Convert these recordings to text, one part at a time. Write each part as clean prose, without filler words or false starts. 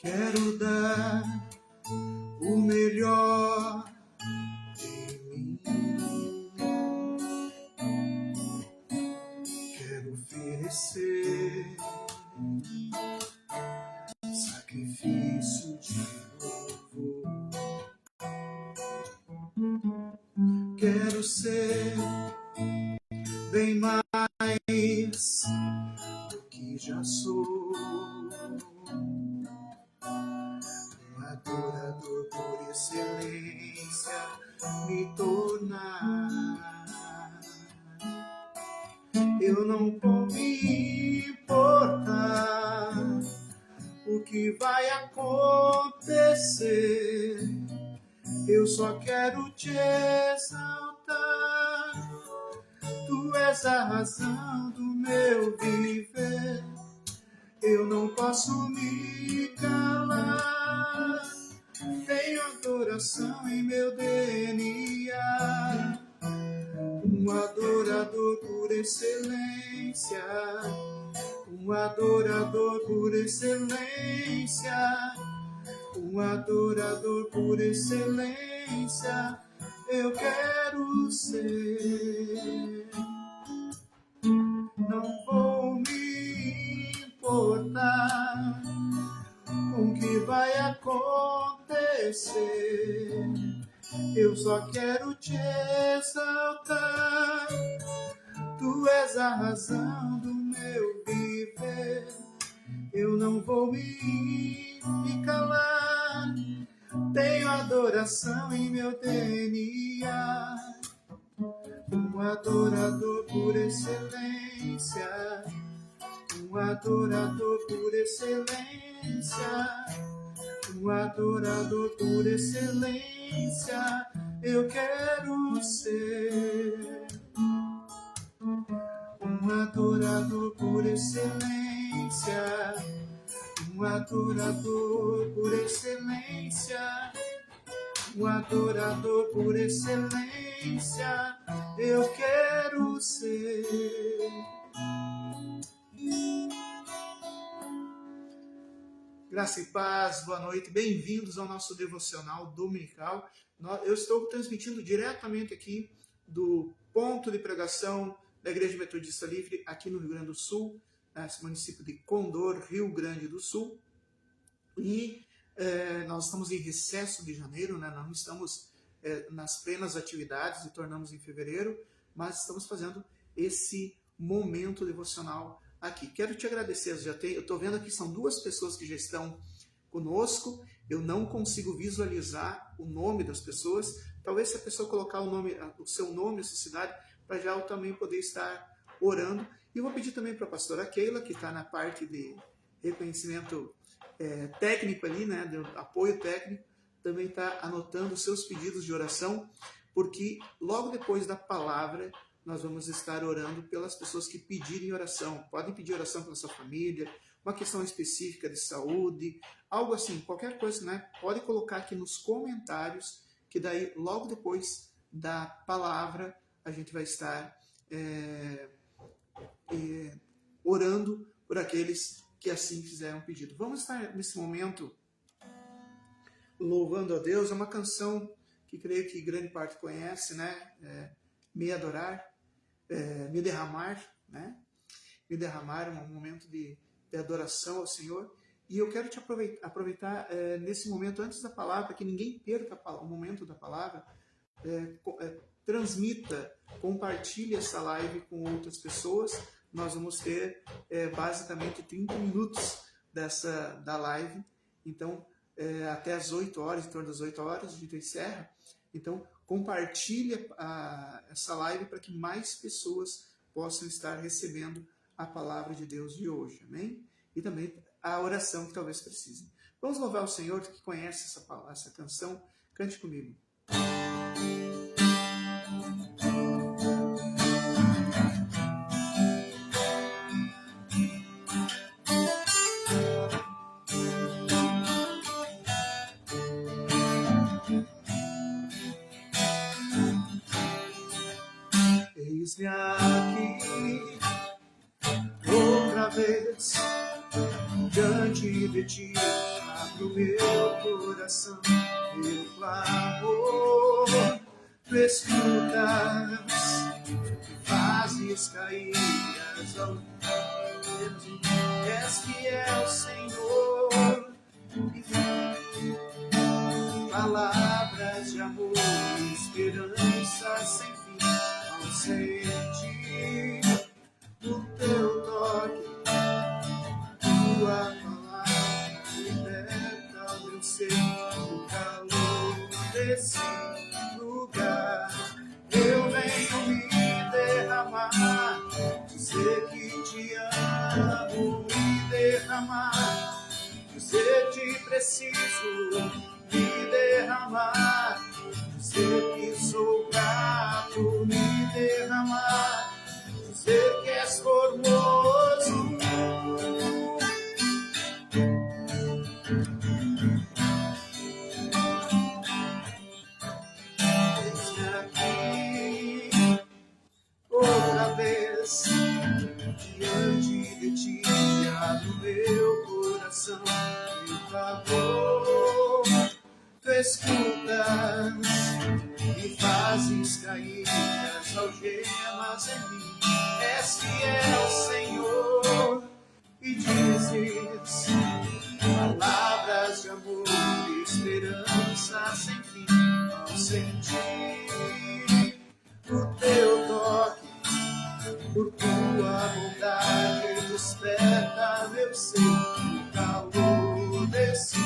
Quero dar o melhor de mim. Quero oferecer sacrifício de louvor. Quero ser bem mais do que já sou. Adorador por excelência me tornar. Eu não vou me importar o que vai acontecer. Eu só quero te exaltar. Tu és a razão do meu viver. Eu não posso me calar. Tenho adoração em meu DNA. Um adorador por excelência. Um adorador por excelência. Um adorador por excelência. Eu quero ser. Não vou me importar com o que vai acontecer. Eu só quero te exaltar. Tu és a razão do meu viver. Eu não vou me calar. Tenho adoração em meu DNA. Um adorador por excelência. Um adorador por excelência. Um adorador por excelência. Eu quero ser. Um adorador por excelência. Um adorador por excelência. Um adorador por excelência. Eu quero ser. Graça e paz, boa noite, bem-vindos ao nosso devocional dominical. Eu estou transmitindo diretamente aqui do ponto de pregação da Igreja Metodista Livre, aqui no Rio Grande do Sul, nesse município de Condor, Rio Grande do Sul. E nós estamos em recesso de janeiro, né? Não estamos nas plenas atividades, retornamos em fevereiro, mas estamos fazendo esse momento devocional aqui. Quero te agradecer, eu estou vendo aqui, são 2 pessoas que já estão conosco, eu não consigo visualizar o nome das pessoas, talvez se a pessoa colocar o seu nome, a sua cidade, para já eu também poder estar orando. E vou pedir também para a pastora Keila, que está na parte de reconhecimento técnico ali, né, de apoio técnico, também está anotando os seus pedidos de oração, porque logo depois da palavra nós vamos estar orando pelas pessoas que pedirem oração. Podem pedir oração pela sua família, uma questão específica de saúde, algo assim, qualquer coisa, né? Pode colocar aqui nos comentários, que daí logo depois da palavra a gente vai estar orando por aqueles que assim fizeram pedido. Vamos estar nesse momento louvando a Deus. É uma canção que creio que grande parte conhece, né? Me adorar, me derramar, né? Me derramar é um momento de adoração ao Senhor. E eu quero te aproveitar nesse momento, antes da palavra, que ninguém perca o momento da palavra, transmita, compartilhe essa live com outras pessoas. Nós vamos ter basicamente 30 minutos da live, então até as 8 horas, em torno das 8 horas, a gente encerra. Então, compartilhe essa live para que mais pessoas possam estar recebendo a palavra de Deus de hoje, amém? E também a oração que talvez precisem. Vamos louvar o Senhor que conhece essa canção. Cante comigo. Eis-me aqui outra vez diante de ti, abre o meu coração pelo clamor. Tu escutas, fazes cair as alturas, és fiel, Senhor, e palavras de amor e esperança sem fim ao sentir o teu toque, tua palavra liberta o meu ser, o calor desse lugar. Eu venho me derramar, dizer que te amo, me derramar, dizer que preciso, me derramar, dizer que sou grato, me derramar, dizer que és formoso. Outra vez, diante de ti, abro meu coração, meu favor. Tu escutas e fazes cair as algemas em mim. És fiel, Senhor, e dizes palavras de amor e esperança sem fim. Ao sentir o teu toque, por tua bondade desperta meu ser, o calor desse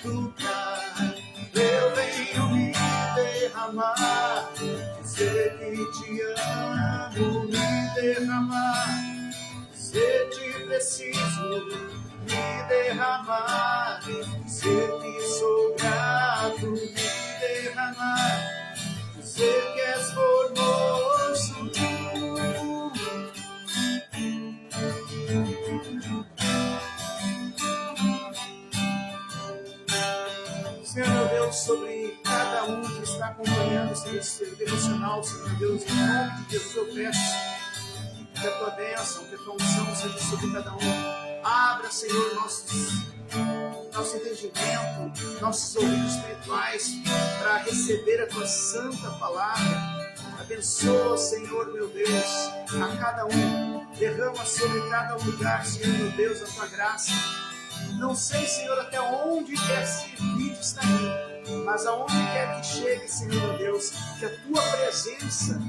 lugar. Eu venho me derramar, dizer que te amo, me derramar, dizer que preciso, me derramar, dizer que sou grato, me derramar, dizer que és formoso. Senhor meu Deus, sobre cada um que está acompanhando esse devocional, Senhor meu Deus, em nome de Jesus eu peço que a tua bênção, que a tua unção seja sobre cada um. Abra, Senhor, nosso entendimento, nossos ouvidos espirituais para receber a tua santa palavra. Abençoa, Senhor meu Deus, a cada um. Derrama sobre cada lugar, Senhor meu Deus, a tua graça. Não sei, Senhor, até onde esse vídeo está indo, mas aonde quer que chegue, Senhor meu Deus, que a tua presença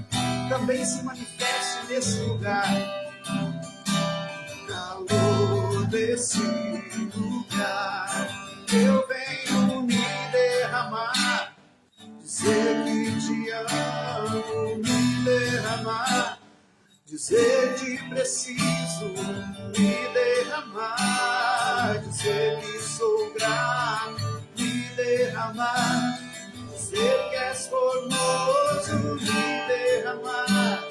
também se manifeste nesse lugar. Calor desse lugar, eu venho me derramar, dizer que te amo, me derramar, dizer que preciso, me derramar, dizer que sou grato, me derramar, dizer que és formoso, me derramar,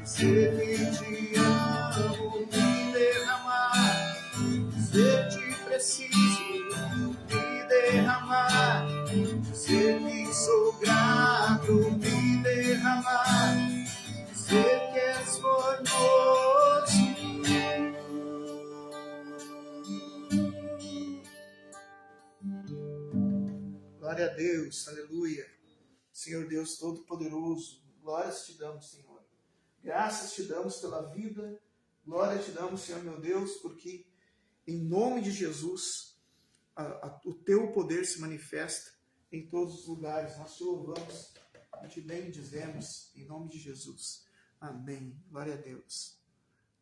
dizer que te amo, me derramar, dizer que preciso, me derramar, dizer que sou grato, me derramar, dizer que és formoso. Glória a Deus, aleluia. Senhor Deus Todo-Poderoso, glórias te damos, Senhor. Graças te damos pela vida, glória te damos, Senhor meu Deus, porque em nome de Jesus, o teu poder se manifesta em todos os lugares. Nós te louvamos e te bendizemos em nome de Jesus. Amém. Glória a Deus.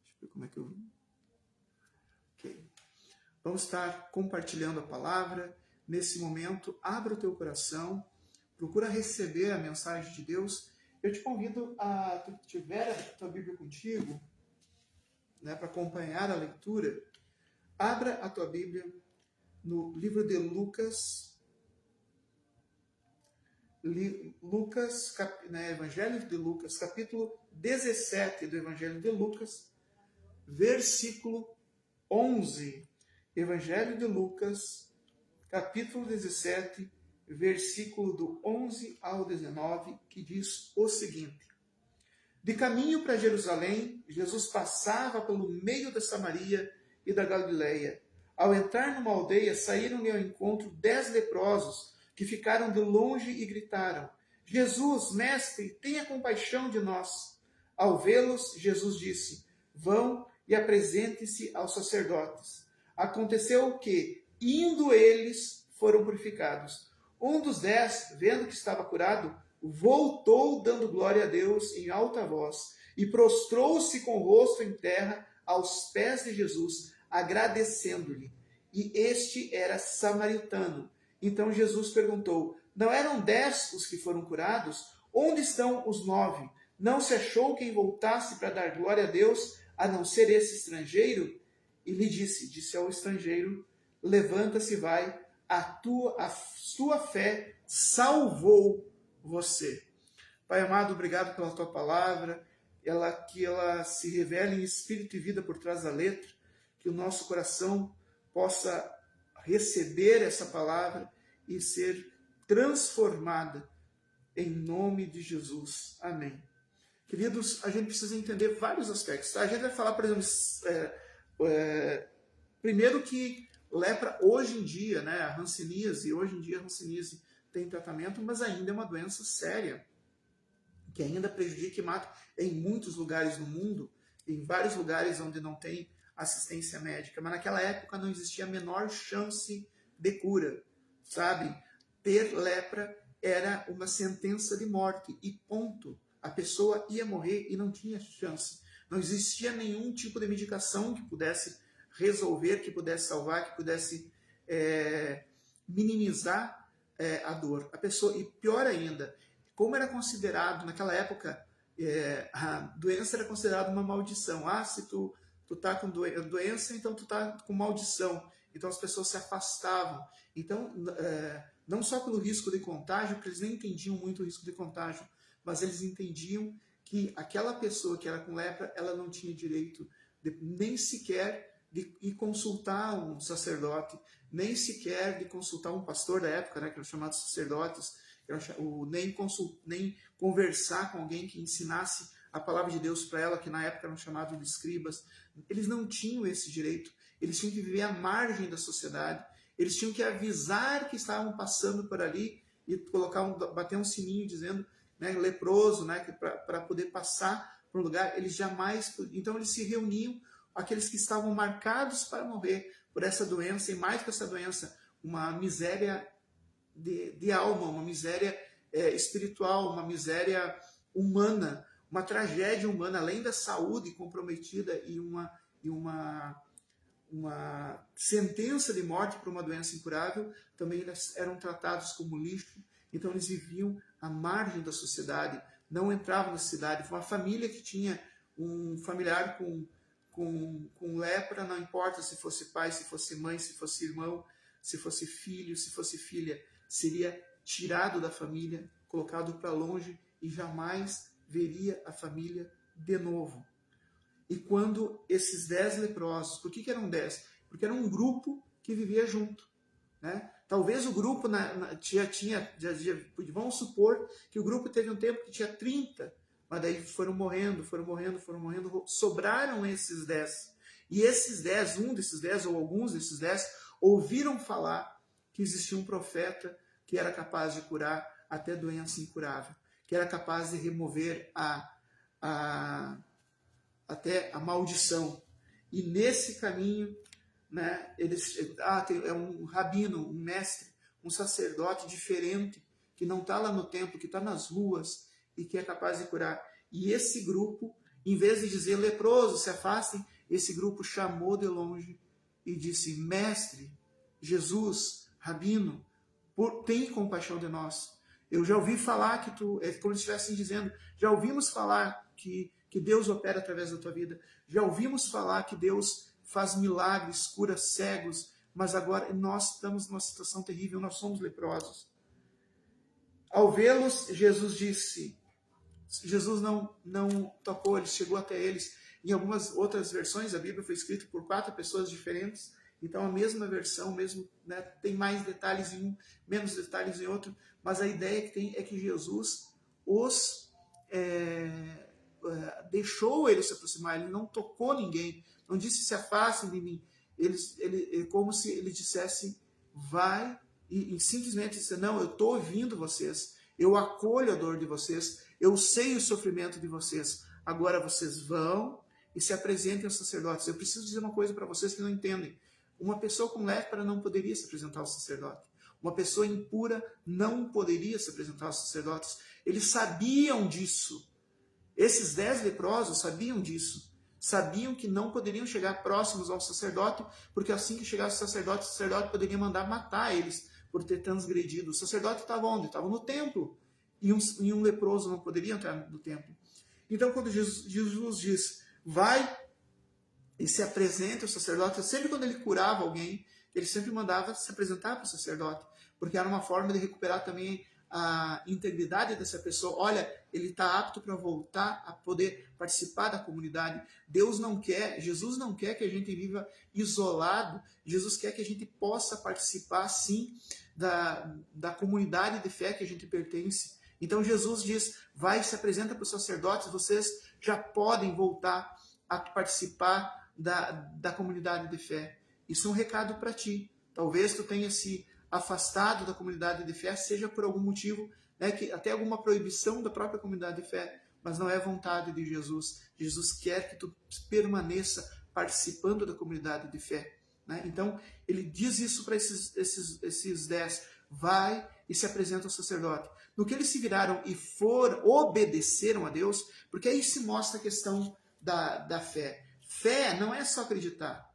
Deixa eu ver como é que eu... Ok. Vamos estar compartilhando a palavra. Nesse momento, abra o teu coração, procura receber a mensagem de Deus. Eu te convido a, tu tiver a tua Bíblia contigo, né, para acompanhar a leitura, abra a tua Bíblia no livro de Lucas, Evangelho de Lucas, capítulo 17 do Evangelho de Lucas, versículo 11. Evangelho de Lucas, capítulo 17, versículo do 11 ao 19, que diz o seguinte: De caminho para Jerusalém, Jesus passava pelo meio da Samaria e da Galileia. Ao entrar numa aldeia, saíram-lhe ao encontro 10 leprosos, que ficaram de longe e gritaram: Jesus, mestre, tenha compaixão de nós. Ao vê-los, Jesus disse: Vão e apresentem-se aos sacerdotes. Aconteceu que, indo eles, foram purificados. Um dos 10, vendo que estava curado, voltou dando glória a Deus em alta voz e prostrou-se com o rosto em terra aos pés de Jesus, agradecendo-lhe. E este era samaritano. Então Jesus perguntou: Não eram 10 os que foram curados? Onde estão os 9? Não se achou quem voltasse para dar glória a Deus, a não ser esse estrangeiro? E lhe disse ao estrangeiro: Levanta-se e vai, a sua fé salvou você. Pai amado, obrigado pela tua palavra, que ela se revele em espírito e vida por trás da letra, que o nosso coração possa receber essa palavra e ser transformada em nome de Jesus. Amém. Queridos, a gente precisa entender vários aspectos. Tá? A gente vai falar, por exemplo, primeiro que lepra hoje em dia, né, a hanseníase, hoje em dia a hanseníase tem tratamento, mas ainda é uma doença séria, que ainda prejudica e mata em muitos lugares no mundo, em vários lugares onde não tem assistência médica. Mas naquela época não existia a menor chance de cura, sabe? Ter lepra era uma sentença de morte e ponto. A pessoa ia morrer e não tinha chance. Não existia nenhum tipo de medicação que pudesse resolver, que pudesse salvar, que pudesse minimizar a dor. A pessoa, e pior ainda, como era considerado naquela época, a doença era considerada uma maldição. Ah, se tu tá com doença, então tu tá com maldição. Então as pessoas se afastavam. Então, não só pelo risco de contágio, porque eles nem entendiam muito o risco de contágio, mas eles entendiam que aquela pessoa que era com lepra, ela não tinha direito nem sequer de ir consultar um sacerdote, nem sequer de consultar um pastor da época, né, que eram chamados sacerdotes, nem conversar com alguém que ensinasse a palavra de Deus para ela, que na época eram chamados de escribas. Eles não tinham esse direito, eles tinham que viver à margem da sociedade, eles tinham que avisar que estavam passando por ali e bater um sininho dizendo, né, leproso, né, para poder passar por um lugar. Eles jamais, então eles se reuniam, aqueles que estavam marcados para morrer por essa doença, e mais que essa doença, uma miséria de alma, uma miséria espiritual, uma miséria humana, uma tragédia humana, além da saúde comprometida e uma sentença de morte por uma doença incurável, também eles eram tratados como lixo. Então eles viviam à margem da sociedade, não entravam na cidade. Foi uma família que tinha um familiar com lepra, não importa se fosse pai, se fosse mãe, se fosse irmão, se fosse filho, se fosse filha, seria tirado da família, colocado para longe e jamais veria a família de novo. E quando esses 10 leprosos, por que eram 10? Porque era um grupo que vivia junto, né? Talvez o grupo vamos supor que o grupo teve um tempo que tinha 30, mas daí foram morrendo, sobraram esses 10. E esses 10, um desses 10 ou alguns desses 10, ouviram falar que existia um profeta que era capaz de curar até doença incurável, que era capaz de remover até a maldição. E nesse caminho, né, é um rabino, um mestre, um sacerdote diferente, que não está lá no templo, que está nas ruas e que é capaz de curar. E esse grupo, em vez de dizer leproso, se afastem, esse grupo chamou de longe e disse: Mestre, Jesus, Rabino, tem compaixão de nós. Eu já ouvi falar que como se estivessem dizendo, já ouvimos falar que Deus opera através da tua vida, já ouvimos falar que Deus faz milagres, cura cegos, mas agora nós estamos numa situação terrível, nós somos leprosos. Ao vê-los, Jesus não tocou, ele chegou até eles. Em algumas outras versões, a Bíblia foi escrita por 4 pessoas diferentes, então a mesma versão, né, tem mais detalhes em um, menos detalhes em outro, mas a ideia que tem é que Jesus deixou ele se aproximar, ele não tocou ninguém, não disse se afastem de mim, como se ele dissesse, vai, e simplesmente disse, não, eu estou ouvindo vocês, eu acolho a dor de vocês, eu sei o sofrimento de vocês, agora vocês vão e se apresentem aos sacerdotes. Eu preciso dizer uma coisa para vocês que não entendem. Uma pessoa com lepra não poderia se apresentar ao sacerdote. Uma pessoa impura não poderia se apresentar aos sacerdotes. Eles sabiam disso. Esses 10 leprosos sabiam disso. Sabiam que não poderiam chegar próximos ao sacerdote, porque assim que chegasse o sacerdote poderia mandar matar eles por ter transgredido. O sacerdote estava onde? Estava no templo. E um leproso não poderia entrar no templo. Então, quando Jesus diz, vai e se apresenta ao sacerdote, sempre quando ele curava alguém, ele sempre mandava se apresentar para o sacerdote, porque era uma forma de recuperar também a integridade dessa pessoa. Olha, ele está apto para voltar a poder participar da comunidade. Jesus não quer que a gente viva isolado. Jesus quer que a gente possa participar, sim, da comunidade de fé que a gente pertence. Então Jesus diz, vai e se apresenta para os sacerdotes, vocês já podem voltar a participar da comunidade de fé. Isso é um recado para ti. Talvez tu tenha se afastado da comunidade de fé, seja por algum motivo, né, que até alguma proibição da própria comunidade de fé, mas não é vontade de Jesus. Jesus quer que tu permaneça participando da comunidade de fé. Né? Então, ele diz isso para esses 10. Vai e se apresenta ao sacerdote. No que eles se viraram e obedeceram a Deus, porque aí se mostra a questão da fé. Fé não é só acreditar.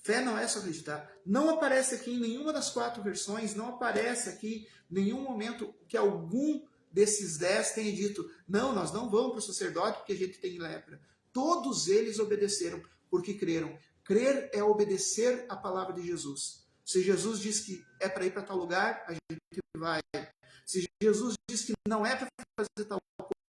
Fé não é só acreditar. Não aparece aqui em nenhuma das 4 versões, não aparece aqui em nenhum momento que algum desses 10 tenha dito, não, nós não vamos para o sacerdote porque a gente tem lepra. Todos eles obedeceram porque creram. Crer é obedecer a palavra de Jesus. Se Jesus diz que é para ir para tal lugar, a gente vai. Se Jesus diz que não é para fazer tal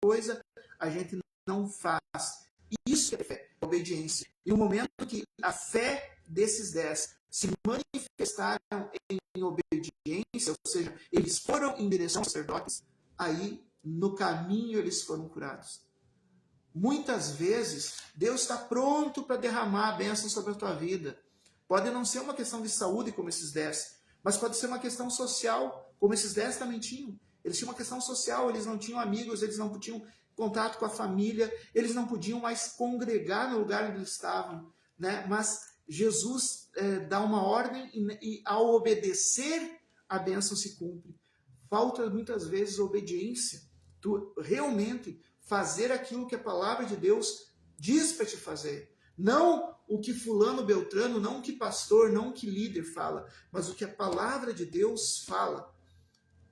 coisa, a gente não faz. Isso é fé, obediência. E no momento que a fé desses 10 se manifestaram em obediência, ou seja, eles foram em direção aos sacerdotes, aí no caminho eles foram curados. Muitas vezes, Deus está pronto para derramar a bênção sobre a tua vida. Pode não ser uma questão de saúde, como esses 10, mas pode ser uma questão social, como esses 10 também tinham. Eles tinham uma questão social, eles não tinham amigos, eles não tinham contato com a família, eles não podiam mais congregar no lugar onde eles estavam. Né? Mas Jesus dá uma ordem e ao obedecer, a bênção se cumpre. Falta muitas vezes obediência. Tu realmente fazer aquilo que a palavra de Deus diz para te fazer. Não o que fulano beltrano, não o que pastor, não o que líder fala, mas o que a palavra de Deus fala.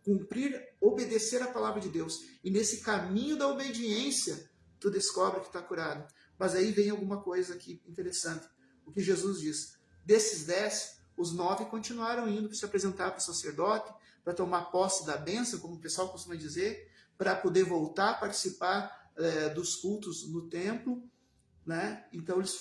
Cumprir, obedecer a palavra de Deus. E nesse caminho da obediência, tu descobre que está curado. Mas aí vem alguma coisa aqui interessante. O que Jesus diz. Desses 10, os 9 continuaram indo para se apresentar para o sacerdote, para tomar posse da bênção, como o pessoal costuma dizer, para poder voltar a participar dos cultos no templo. Né? Então eles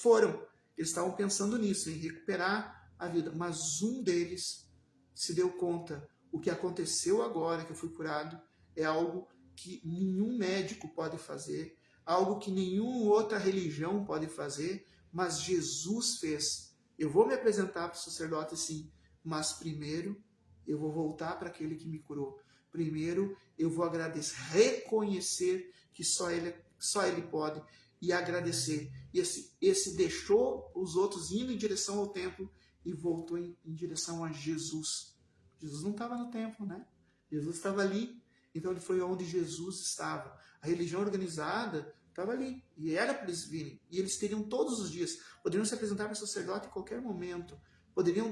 estavam pensando nisso, em recuperar a vida. Mas um deles se deu conta, o que aconteceu agora, que eu fui curado, é algo que nenhum médico pode fazer, algo que nenhuma outra religião pode fazer, mas Jesus fez. Eu vou me apresentar para o sacerdote, sim, mas primeiro eu vou voltar para aquele que me curou. Primeiro eu vou agradecer, reconhecer que só ele pode, e agradecer. E esse deixou os outros indo em direção ao templo e voltou em direção a Jesus. Jesus não estava no templo, né? Jesus estava ali. Então ele foi onde Jesus estava. A religião organizada estava ali. E era para eles virem. E eles teriam todos os dias. Poderiam se apresentar para o sacerdote em qualquer momento.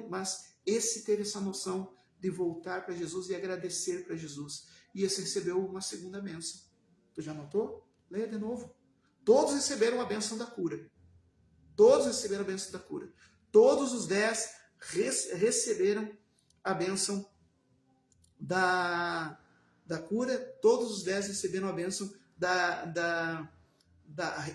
Mas esse teve essa noção de voltar para Jesus e agradecer para Jesus. E esse recebeu uma segunda bênção. Tu já notou? Leia de novo. Todos receberam a bênção da cura. Todos receberam a bênção da cura. Todos os 10 receberam a bênção da cura. Todos os 10 receberam a bênção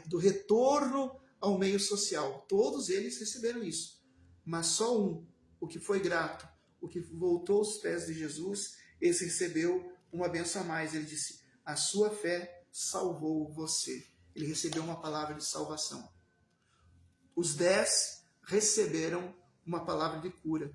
do retorno ao meio social. Todos eles receberam isso. Mas só um, o que foi grato, o que voltou aos pés de Jesus, esse recebeu uma bênção a mais. Ele disse, a sua fé salvou você. Ele recebeu uma palavra de salvação. Os 10 receberam uma palavra de cura.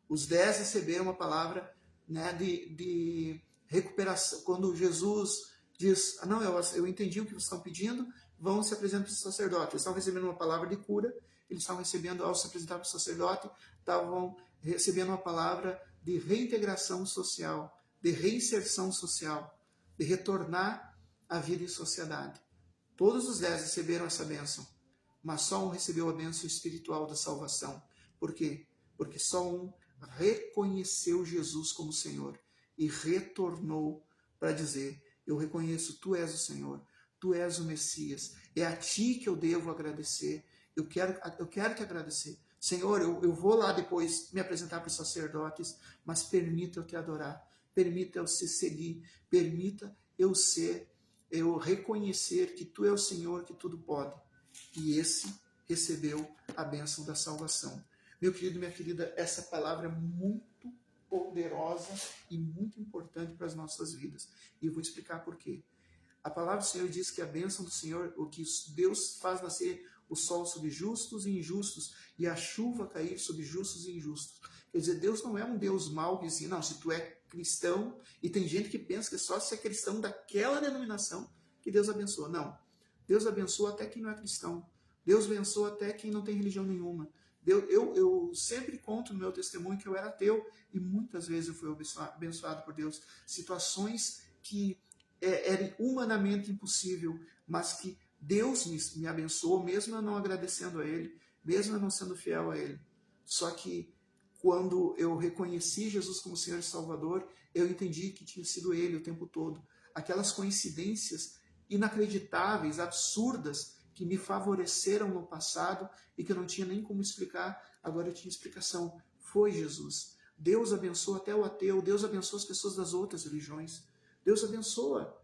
Os 10 receberam uma palavra, né, de recuperação. Quando Jesus diz, não, eu entendi o que vocês estão pedindo, vão se apresentar para o sacerdote. Eles estavam recebendo uma palavra de cura, eles estavam recebendo, ao se apresentar para o sacerdote, estavam recebendo uma palavra de reintegração social, de reinserção social, de retornar à vida em sociedade. Todos os 10 receberam essa bênção, mas só um recebeu a bênção espiritual da salvação. Por quê? Porque só um reconheceu Jesus como Senhor e retornou para dizer, eu reconheço, tu és o Senhor, tu és o Messias, é a ti que eu devo agradecer, eu quero te agradecer. Senhor, eu vou lá depois me apresentar para os sacerdotes, mas permita eu te adorar, permita eu te seguir, permita eu reconhecer que tu é o Senhor que tudo pode. E esse recebeu a bênção da salvação. Meu querido e minha querida, essa palavra é muito poderosa e muito importante para as nossas vidas. E eu vou te explicar por quê. A palavra do Senhor diz que a bênção do Senhor, o que Deus faz nascer o sol sobre justos e injustos e a chuva cair sobre justos e injustos. Quer dizer, Deus não é um Deus mau que diz assim, não, se tu é cristão, e tem gente que pensa que só se é cristão daquela denominação que Deus abençoa. Não. Deus abençoa até quem não é cristão. Deus abençoa até quem não tem religião nenhuma. Eu sempre conto no meu testemunho que eu era ateu e muitas vezes eu fui abençoado por Deus. Situações que era humanamente impossível, mas que Deus me abençoou, mesmo eu não agradecendo a Ele, mesmo eu não sendo fiel a Ele. Só que quando eu reconheci Jesus como Senhor e Salvador, eu entendi que tinha sido Ele o tempo todo. Aquelas coincidências inacreditáveis, absurdas, que me favoreceram no passado e que eu não tinha nem como explicar, agora eu tinha explicação. Foi Jesus. Deus abençoa até o ateu, Deus abençoa as pessoas das outras religiões. Deus abençoa.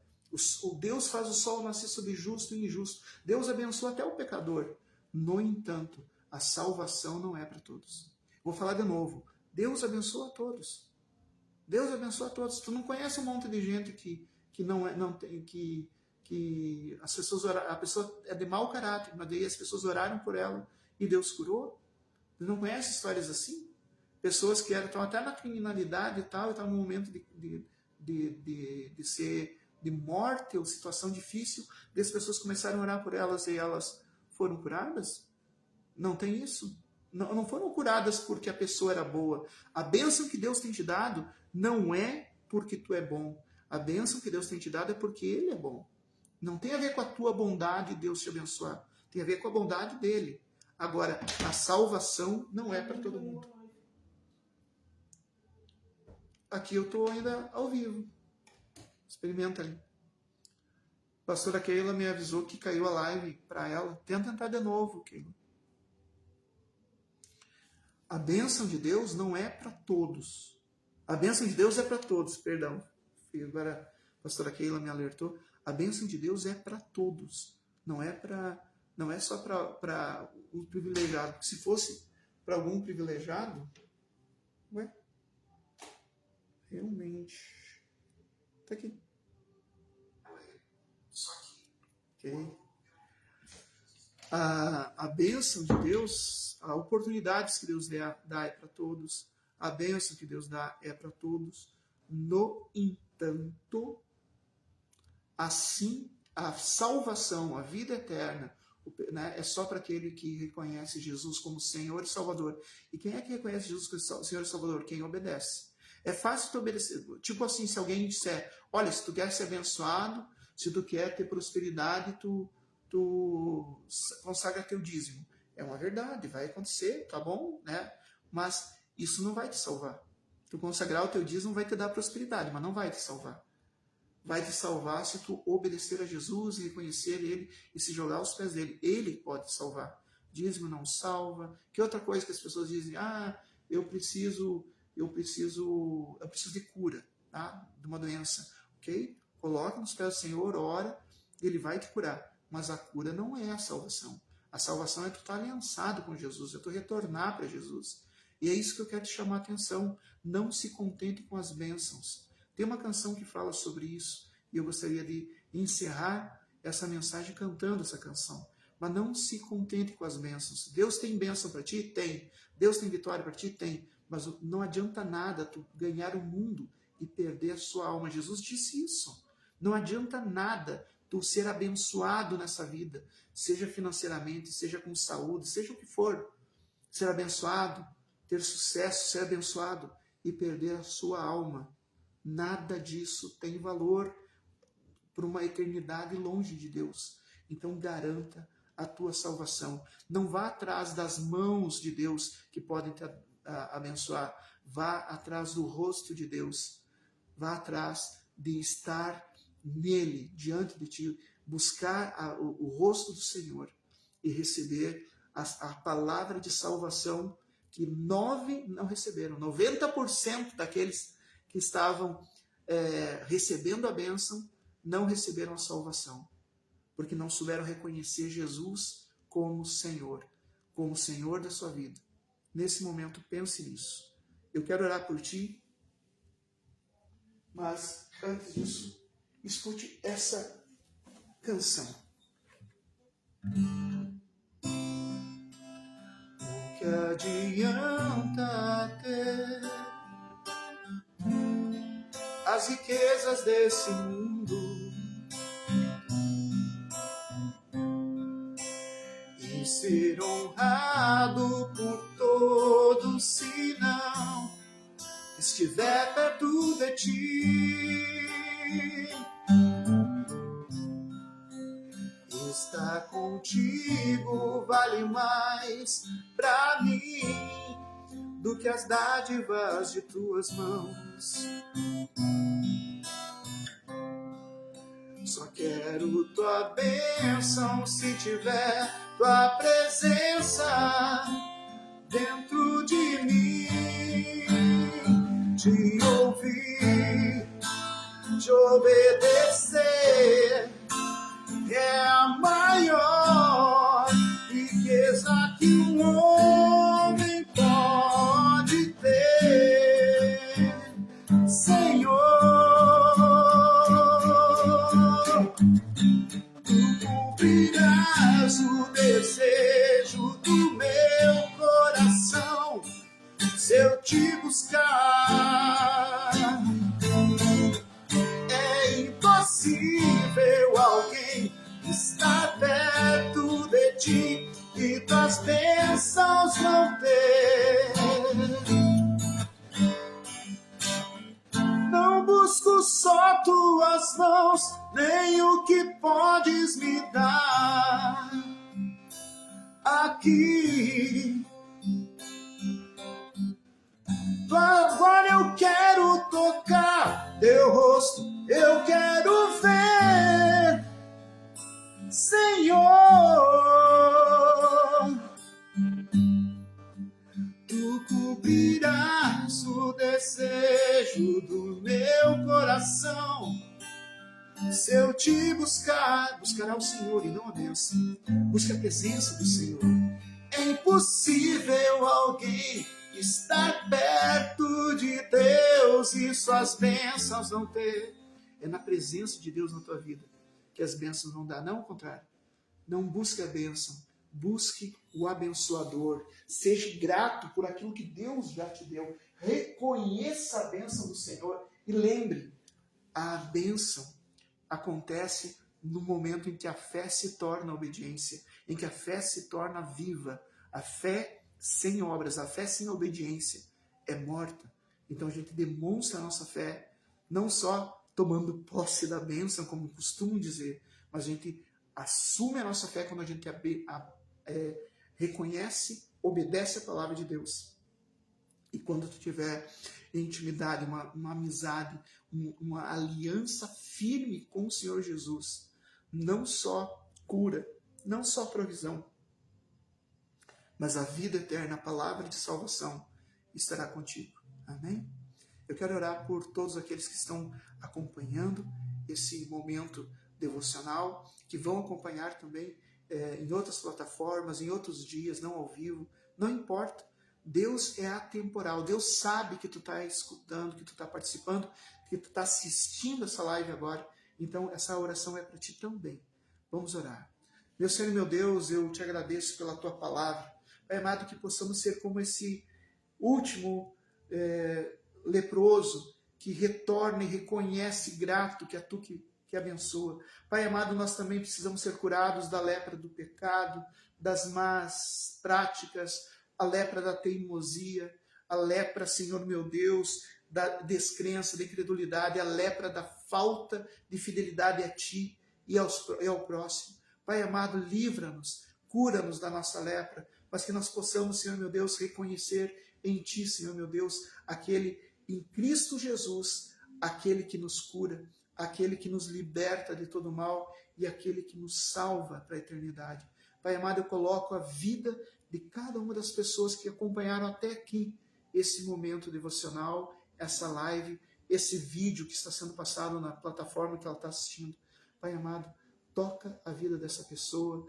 O Deus faz o sol nascer sobre justo e injusto. Deus abençoa até o pecador. No entanto, a salvação não é para todos. Vou falar de novo. Deus abençoa a todos. Deus abençoa a todos. Tu não conhece um monte de gente que não tem, que as pessoas a pessoa é de mau caráter, mas daí as pessoas oraram por ela e Deus curou? Tu não conhece histórias assim? Pessoas que estão até na criminalidade e tal, e estão num momento de morte ou situação difícil, e as pessoas começaram a orar por elas e elas foram curadas? Não tem isso. Não foram curadas porque a pessoa era boa. A bênção que Deus tem te dado não é porque tu é bom. A bênção que Deus tem te dado é porque Ele é bom. Não tem a ver com a tua bondade Deus te abençoar. Tem a ver com a bondade dele. Agora, a salvação não é para todo mundo. Aqui eu estou ainda ao vivo. Experimenta ali. A pastora Keila me avisou que caiu a live para ela. Tenta entrar de novo, Keila. A bênção de Deus não é para todos. A bênção de Deus é para todos, perdão. Agora a pastora Keila me alertou. A bênção de Deus é para todos. Não é só para o privilegiado. Porque se fosse para algum privilegiado, ué, realmente. Está aqui. Só que. Ok. A bênção de Deus, as oportunidades que Deus dá é para todos. A bênção que Deus dá é para todos. No entanto, assim, a salvação, a vida eterna, né, é só para aquele que reconhece Jesus como Senhor e Salvador. E quem é que reconhece Jesus como Senhor e Salvador? Quem obedece. É fácil tu obedecer. Tipo assim, se alguém disser, olha, se tu quer ser abençoado, se tu quer ter prosperidade, tu consagra teu dízimo. É uma verdade, vai acontecer, tá bom, né? Mas isso não vai te salvar. Tu consagrar o teu dízimo vai te dar prosperidade, mas não vai te salvar. Vai te salvar se tu obedecer a Jesus e reconhecer Ele e se jogar aos pés dele. Ele pode te salvar. Dízimo não salva. Que outra coisa que as pessoas dizem? Ah, eu preciso de cura, tá? De uma doença, ok? Coloca nos pés do Senhor, ora, Ele vai te curar. Mas a cura não é a salvação. A salvação é tu estar aliançado com Jesus, é tu retornar para Jesus. E é isso que eu quero te chamar a atenção. Não se contente com as bênçãos. Tem uma canção que fala sobre isso, e eu gostaria de encerrar essa mensagem cantando essa canção. mas não se contente com as bênçãos. Deus tem bênção para ti? Tem. Deus tem vitória para ti? Tem. Mas não adianta nada tu ganhar o mundo e perder a sua alma. Jesus disse isso. Não adianta nada tu ser abençoado nessa vida, seja financeiramente, seja com saúde, seja o que for. Ser abençoado, ter sucesso, ser abençoado e perder a sua alma. Nada disso tem valor por uma eternidade longe de Deus. Então garanta a tua salvação. Não vá atrás das mãos de Deus que podem te abençoar. Vá atrás do rosto de Deus. Vá atrás de estar nele, diante de ti, buscar o rosto do Senhor e receber a palavra de salvação que 9 não receberam. 90% daqueles que estavam recebendo a bênção não receberam a salvação, porque não souberam reconhecer Jesus como Senhor da sua vida. Nesse momento, pense nisso. Eu quero orar por ti, mas antes disso, escute essa canção. O que adianta ter as riquezas desse mundo e ser honrado por todos se não estiver perto de ti? Estar contigo vale mais pra mim do que as dádivas de tuas mãos. Só quero tua bênção se tiver tua presença dentro de mim. Te ouvir, te obedecer é a maior riqueza que um homem pode ter, Senhor. Tu cumprirás o desejo do meu coração se eu te buscar. É impossível alguém estar perto de ti e tuas bênçãos não ter. Não busco só tuas mãos, nem o que podes me dar aqui. Agora eu quero tocar teu rosto, eu quero ver, Senhor. Tu cobrirás o desejo do meu coração se eu te buscar. Buscará o Senhor e não a bênção. Busca a presença do Senhor. É impossível alguém estar perto de Deus e suas bênçãos não ter. É na presença de Deus na tua vida que as bênçãos não dá, não o contrário. Não busque a bênção, busque o abençoador. Seja grato por aquilo que Deus já te deu. Reconheça a bênção do Senhor e lembre, a bênção acontece no momento em que a fé se torna obediência, em que a fé se torna viva. A fé sem obras, a fé sem obediência é morta. Então a gente demonstra a nossa fé, não só tomando posse da bênção, como costumo dizer, mas a gente assume a nossa fé quando a gente reconhece, obedece a palavra de Deus. E quando tu tiver intimidade, uma amizade, uma aliança firme com o Senhor Jesus, não só cura, não só provisão, mas a vida eterna, a palavra de salvação estará contigo. Amém? Eu quero orar por todos aqueles que estão acompanhando esse momento devocional, que vão acompanhar também em outras plataformas, em outros dias, não ao vivo, não importa. Deus é atemporal, Deus sabe que tu está escutando, que tu está participando, que tu está assistindo essa live agora, então essa oração é para ti também. Vamos orar. Meu Senhor e meu Deus, eu te agradeço pela tua palavra. Pai amado, que possamos ser como esse último leproso que retorna e reconhece grato que é tu que abençoa. Pai amado, nós também precisamos ser curados da lepra do pecado, das más práticas, a lepra da teimosia, a lepra, Senhor meu Deus, da descrença, da incredulidade, a lepra da falta de fidelidade a Ti e ao próximo. Pai amado, livra-nos, cura-nos da nossa lepra, mas que nós possamos, Senhor meu Deus, reconhecer em Ti, Senhor meu Deus, aquele em Cristo Jesus, aquele que nos cura, aquele que nos liberta de todo mal e aquele que nos salva para a eternidade. Pai amado, eu coloco a vida de cada uma das pessoas que acompanharam até aqui esse momento devocional, essa live, esse vídeo que está sendo passado na plataforma que ela está assistindo. Pai amado, toca a vida dessa pessoa,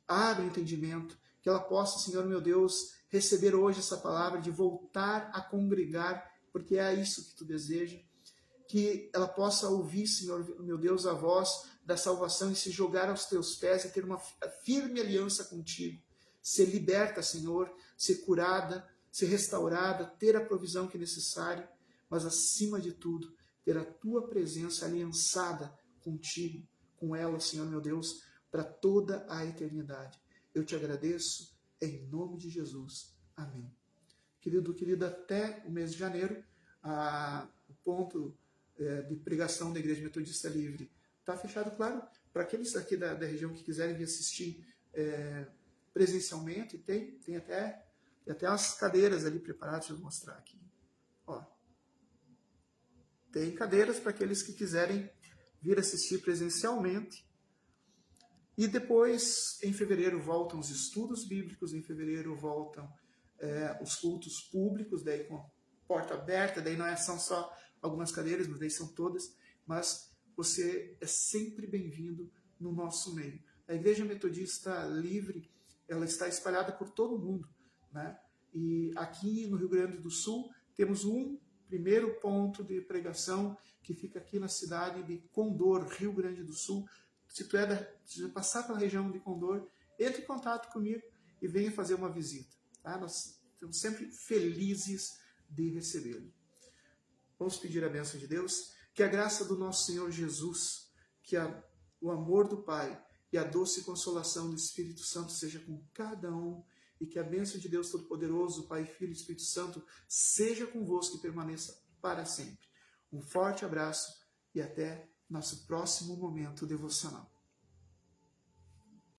abre o entendimento, que ela possa, Senhor meu Deus, receber hoje essa palavra de voltar a congregar, porque é isso que tu deseja, que ela possa ouvir, Senhor meu Deus, a voz da salvação e se jogar aos teus pés e ter uma firme aliança contigo, ser liberta, Senhor, ser curada, ser restaurada, ter a provisão que é necessária, mas acima de tudo, ter a tua presença aliançada contigo, com ela, Senhor meu Deus, para toda a eternidade. Eu te agradeço, em nome de Jesus. Amém. Querida, até o mês de janeiro, o ponto de pregação da Igreja Metodista Livre está fechado, claro, para aqueles aqui da região que quiserem vir assistir presencialmente, tem até umas cadeiras ali preparadas, deixa eu mostrar aqui. Ó, tem cadeiras para aqueles que quiserem vir assistir presencialmente. E depois, em fevereiro, voltam os estudos bíblicos, em fevereiro voltam os cultos públicos, daí com a porta aberta, daí não são só algumas cadeiras, mas daí são todas, mas você é sempre bem-vindo no nosso meio. A Igreja Metodista Livre, ela está espalhada por todo o mundo, né? E aqui no Rio Grande do Sul, temos um primeiro ponto de pregação que fica aqui na cidade de Condor, Rio Grande do Sul. Se tu passar pela região de Condor, entre em contato comigo e venha fazer uma visita. Tá? Nós estamos sempre felizes de recebê-lo. Vamos pedir a bênção de Deus, que a graça do nosso Senhor Jesus, que o amor do Pai e a doce consolação do Espírito Santo seja com cada um e que a bênção de Deus Todo-Poderoso, Pai, Filho e Espírito Santo, seja convosco e permaneça para sempre. Um forte abraço e até nosso próximo momento devocional.